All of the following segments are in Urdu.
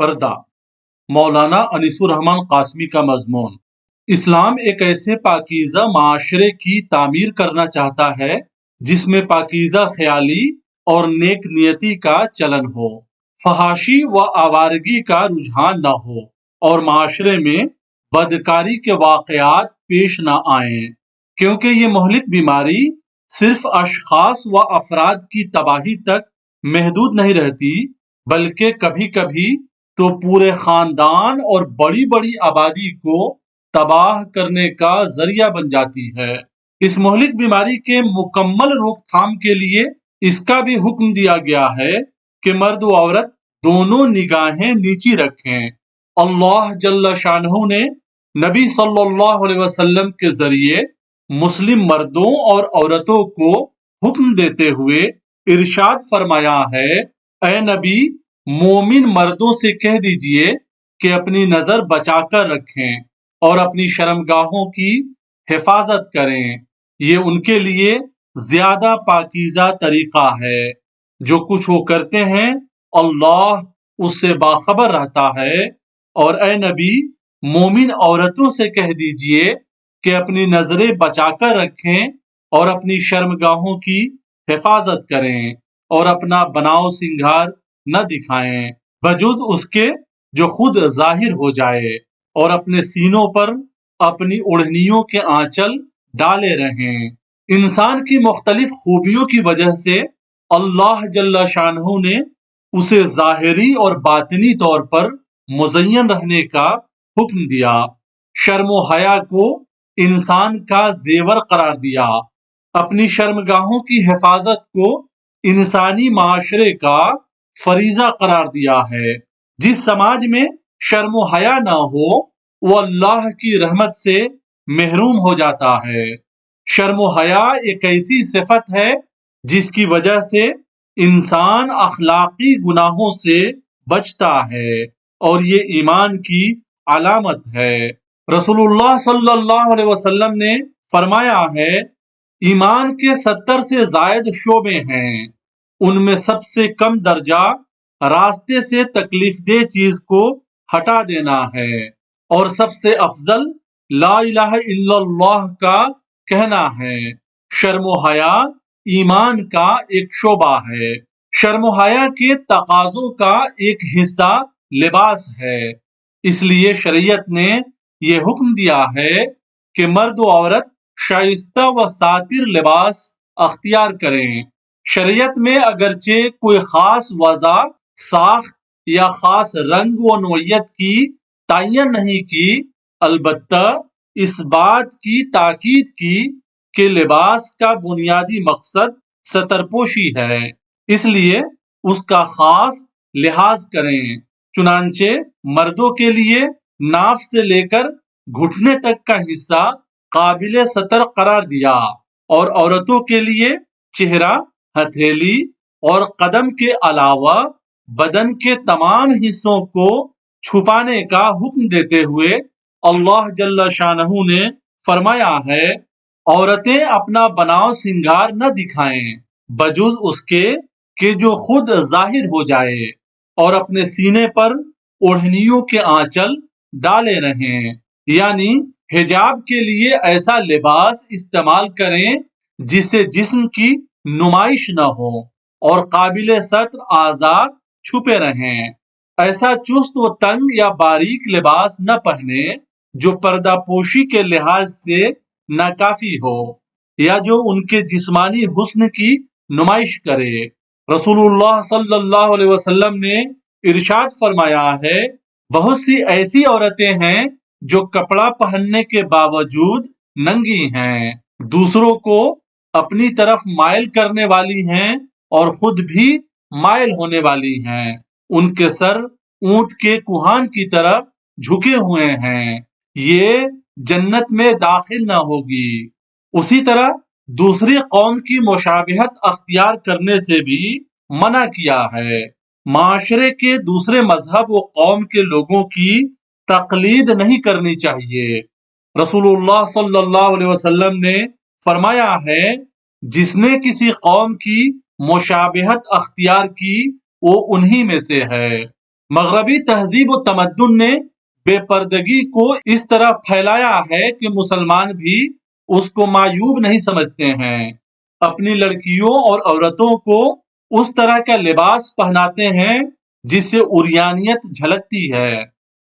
پردہ، مولانا انیس الرحمن قاسمی کا مضمون۔ اسلام ایک ایسے پاکیزہ معاشرے کی تعمیر کرنا چاہتا ہے جس میں پاکیزہ خیالی اور نیک نیتی کا چلن ہو، فحاشی و آوارگی کا رجحان نہ ہو اور معاشرے میں بدکاری کے واقعات پیش نہ آئیں، کیونکہ یہ مہلک بیماری صرف اشخاص و افراد کی تباہی تک محدود نہیں رہتی، بلکہ کبھی کبھی تو پورے خاندان اور بڑی بڑی آبادی کو تباہ کرنے کا ذریعہ بن جاتی ہے۔ اس مہلک بیماری کے مکمل روک تھام کے لیے اس کا بھی حکم دیا گیا ہے کہ مرد و عورت دونوں نگاہیں نیچی رکھیں۔ اللہ جل شانہ نے نبی صلی اللہ علیہ وسلم کے ذریعے مسلم مردوں اور عورتوں کو حکم دیتے ہوئے ارشاد فرمایا ہے، اے نبی، مومن مردوں سے کہہ دیجئے کہ اپنی نظر بچا کر رکھیں اور اپنی شرمگاہوں کی حفاظت کریں، یہ ان کے لیے زیادہ پاکیزہ طریقہ ہے۔ جو کچھ وہ کرتے ہیں اللہ اس سے باخبر رہتا ہے۔ اور اے نبی، مومن عورتوں سے کہہ دیجئے کہ اپنی نظریں بچا کر رکھیں اور اپنی شرمگاہوں کی حفاظت کریں اور اپنا بناؤ سنگھار نہ دکھائیں بجز اس کے جو خود ظاہر ہو جائے، اور اپنے سینوں پر اپنی اوڑھنیوں کے آنچل ڈالے رہیں۔ انسان کی مختلف خوبیوں کی وجہ سے اللہ جل شانہ نے اسے ظاہری اور باطنی طور پر مزین رہنے کا حکم دیا، شرم و حیا کو انسان کا زیور قرار دیا، اپنی شرمگاہوں کی حفاظت کو انسانی معاشرے کا فریضہ قرار دیا ہے۔ جس سماج میں شرم و حیا نہ ہو وہ اللہ کی رحمت سے محروم ہو جاتا ہے۔ شرم و حیا ایک ایسی صفت ہے جس کی وجہ سے انسان اخلاقی گناہوں سے بچتا ہے اور یہ ایمان کی علامت ہے۔ رسول اللہ صلی اللہ علیہ وسلم نے فرمایا ہے، ایمان کے 70 سے زائد شعبے ہیں، ان میں سب سے کم درجہ راستے سے تکلیف دہ چیز کو ہٹا دینا ہے، اور سب سے افضل لا الہ الا اللہ کا کہنا ہے۔ شرم و حیا ایمان کا ایک شعبہ ہے۔ شرم و حیا کے تقاضوں کا ایک حصہ لباس ہے، اس لیے شریعت نے یہ حکم دیا ہے کہ مرد و عورت شائستہ و ساتر لباس اختیار کریں۔ شریعت میں اگرچہ کوئی خاص وضع، ساخت یا خاص رنگ و نوعیت کی تعین نہیں کی، البتہ اس بات کی تاکید کی کہ لباس کا بنیادی مقصد سترپوشی ہے، اس لیے اس کا خاص لحاظ کریں۔ چنانچہ مردوں کے لیے ناف سے لے کر گھٹنے تک کا حصہ قابل ستر قرار دیا، اور عورتوں کے لیے چہرہ، ہتھیلی اور قدم کے علاوہ بدن کے تمام حصوں کو چھپانے کا حکم دیتے ہوئے اللہ جل شانہ نے فرمایا ہے، عورتیں اپنا بناؤ سنگھار نہ دکھائیں بجز اس کے کہ جو خود ظاہر ہو جائے، اور اپنے سینے پر اوڑھنیوں کے آنچل ڈالے رہیں، یعنی حجاب کے لیے ایسا لباس استعمال کریں جس سے جسم کی نمائش نہ ہو اور قابل ستر اعضاء چھپے رہیں۔ ایسا چست و تنگ یا باریک لباس نہ پہنے جو پردہ پوشی کے لحاظ سے ناکافی ہو یا جو ان کے جسمانی حسن کی نمائش کرے۔ رسول اللہ صلی اللہ علیہ وسلم نے ارشاد فرمایا ہے، بہت سی ایسی عورتیں ہیں جو کپڑا پہننے کے باوجود ننگی ہیں، دوسروں کو اپنی طرف مائل کرنے والی ہیں اور خود بھی مائل ہونے والی ہیں، ان کے سر اونٹ کے کوہان کی طرح جھکے ہوئے ہیں، یہ جنت میں داخل نہ ہوگی۔ اسی طرح دوسری قوم کی مشابہت اختیار کرنے سے بھی منع کیا ہے۔ معاشرے کے دوسرے مذہب و قوم کے لوگوں کی تقلید نہیں کرنی چاہیے۔ رسول اللہ صلی اللہ علیہ وسلم نے فرمایا ہے، جس نے کسی قوم کی مشابہت اختیار کی وہ انہی میں سے ہے۔ مغربی تہذیب و تمدن نے بے پردگی کو اس طرح پھیلایا ہے کہ مسلمان بھی اس کو معیوب نہیں سمجھتے ہیں۔ اپنی لڑکیوں اور عورتوں کو اس طرح کا لباس پہناتے ہیں جس سے عریانیت جھلکتی ہے۔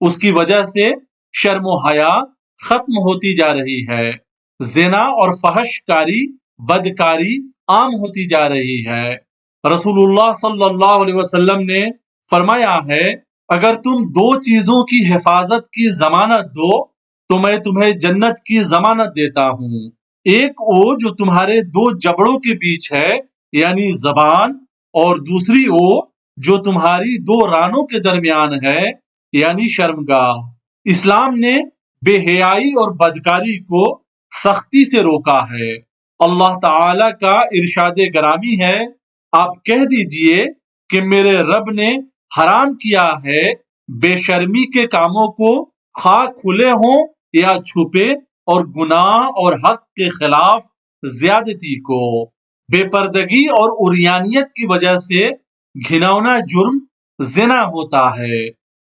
اس کی وجہ سے شرم و حیا ختم ہوتی جا رہی ہے۔ زنا اور فحش کاری، بدکاری عام ہوتی جا رہی ہے۔ رسول اللہ صلی اللہ علیہ وسلم نے فرمایا ہے، اگر تم دو چیزوں کی حفاظت کی ضمانت دو تو میں تمہیں جنت کی ضمانت دیتا ہوں۔ ایک وہ جو تمہارے دو جبڑوں کے بیچ ہے یعنی زبان، اور دوسری وہ جو تمہاری دو رانوں کے درمیان ہے یعنی شرمگاہ۔ اسلام نے بے حیائی اور بدکاری کو سختی سے روکا ہے۔ اللہ تعالی کا ارشاد گرامی ہے، آپ کہہ دیجئے کہ میرے رب نے حرام کیا ہے بے شرمی کے کاموں کو، خواہ کھلے ہوں یا چھپے، اور گناہ اور حق کے خلاف زیادتی کو۔ بے پردگی اور عریانیت کی وجہ سے گھناؤنا جرم زنا ہوتا ہے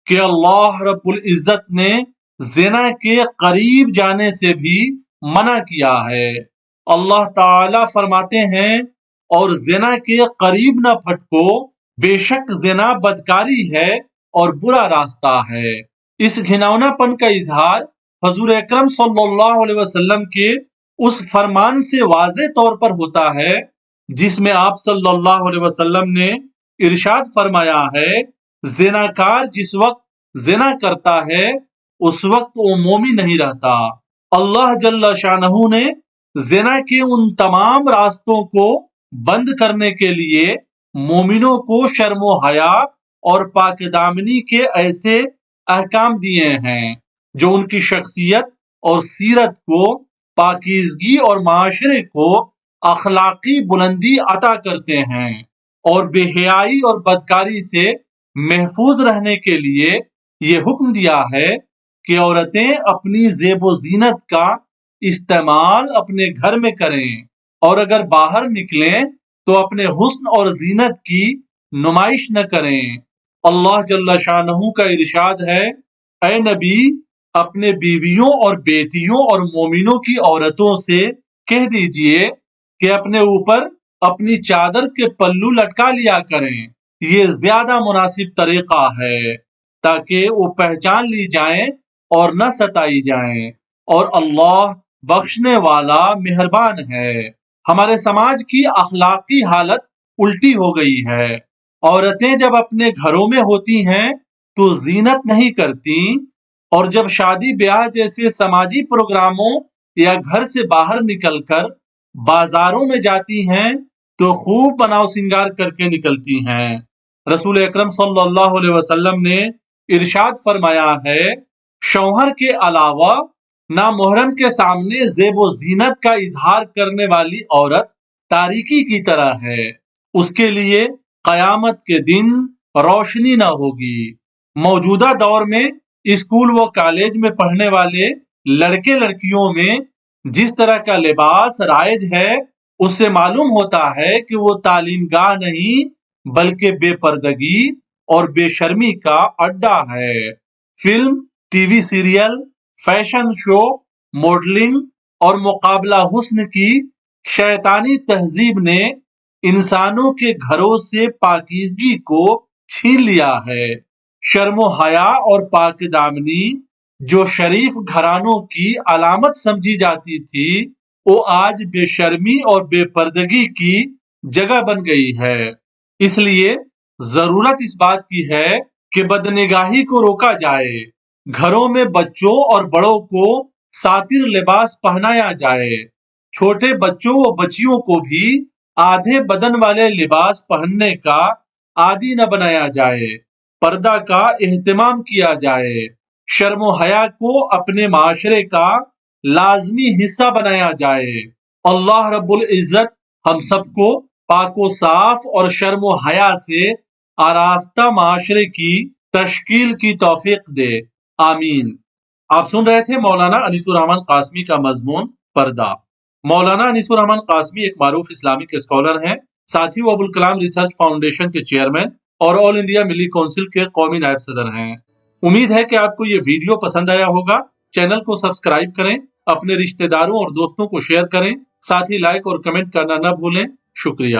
کہ اللہ رب العزت نے زنا کے قریب جانے سے بھی منع کیا ہے۔ اللہ تعالی فرماتے ہیں، اور زنا کے قریب نہ پھٹکو، بے شک زنا بدکاری ہے اور برا راستہ ہے۔ اس گھناؤنا پن کا اظہار حضور اکرم صلی اللہ علیہ وسلم کے اس فرمان سے واضح طور پر ہوتا ہے جس میں آپ صلی اللہ علیہ وسلم نے ارشاد فرمایا ہے، زناکار جس وقت زنا کرتا ہے اس وقت وہ مومن نہیں رہتا۔ اللہ جل شانہ نے زنا کے ان تمام راستوں کو بند کرنے کے لیے مومنوں کو شرم و حیا اور پاک دامنی کے ایسے احکام دیے ہیں جو ان کی شخصیت اور سیرت کو پاکیزگی اور معاشرے کو اخلاقی بلندی عطا کرتے ہیں، اور بے حیائی اور بدکاری سے محفوظ رہنے کے لیے یہ حکم دیا ہے کہ عورتیں اپنی زیب و زینت کا استعمال اپنے گھر میں کریں، اور اگر باہر نکلیں تو اپنے حسن اور زینت کی نمائش نہ کریں۔ اللہ جل شانہ کا ارشاد ہے، اے نبی اپنے بیویوں اور بیٹیوں اور مومنوں کی عورتوں سے کہہ دیجئے کہ اپنے اوپر اپنی چادر کے پلو لٹکا لیا کریں، یہ زیادہ مناسب طریقہ ہے تاکہ وہ پہچان لی جائیں اور نہ ستائی جائیں، اور اللہ بخشنے والا مہربان ہے۔ ہمارے سماج کی اخلاقی حالت الٹی ہو گئی ہے۔ عورتیں جب اپنے گھروں میں ہوتی ہیں تو زینت نہیں کرتی، اور جب شادی بیاہ جیسے سماجی پروگراموں یا گھر سے باہر نکل کر بازاروں میں جاتی ہیں تو خوب بناؤ سنگار کر کے نکلتی ہیں۔ رسول اکرم صلی اللہ علیہ وسلم نے ارشاد فرمایا ہے، شوہر کے علاوہ نامحرم کے سامنے زیب و زینت کا اظہار کرنے والی عورت تاریکی کی طرح ہے، اس کے لیے قیامت کے دن روشنی نہ ہوگی۔ موجودہ دور میں اسکول و کالج میں پڑھنے والے لڑکے لڑکیوں میں جس طرح کا لباس رائج ہے اس سے معلوم ہوتا ہے کہ وہ تعلیم گاہ نہیں بلکہ بے پردگی اور بے شرمی کا اڈا ہے۔ Film, T V serial, fashion show, modelling اور مقابلہ حسن کی شیطانی تہذیب نے انسانوں کے گھروں سے پاکیزگی کو چھین لیا ہے۔ شرم و حیا اور پاک دامنی جو شریف گھرانوں کی علامت سمجھی جاتی تھی وہ آج بے شرمی اور بے پردگی کی جگہ بن گئی ہے۔ اس لیے ضرورت اس بات کی ہے کہ بدنگاہی کو روکا جائے، گھروں میں بچوں اور بڑوں کو ساتر لباس پہنایا جائے، چھوٹے بچوں و بچیوں کو بھی آدھے بدن والے لباس پہننے کا عادی نہ بنایا جائے، پردہ کا اہتمام کیا جائے، شرم و حیا کو اپنے معاشرے کا لازمی حصہ بنایا جائے۔ اللہ رب العزت ہم سب کو پاک و صاف اور شرم و حیا سے آراستہ معاشرے کی تشکیل کی توفیق دے، آمین۔ آپ سن رہے تھے مولانا انیس الرحمن قاسمی کا مضمون پردہ۔ مولانا انیس الرحمن قاسمی ایک معروف اسلامک اسکالر ہیں، ساتھ ہی وہ ابوالکلام ریسرچ فاؤنڈیشن کے چیئرمین اور آل انڈیا ملی کونسل کے قومی نائب صدر ہیں۔ امید ہے کہ آپ کو یہ ویڈیو پسند آیا ہوگا۔ چینل کو سبسکرائب کریں، اپنے رشتہ داروں اور دوستوں کو شیئر کریں، ساتھ ہی لائک اور کمنٹ کرنا نہ بھولیں۔ شکریہ۔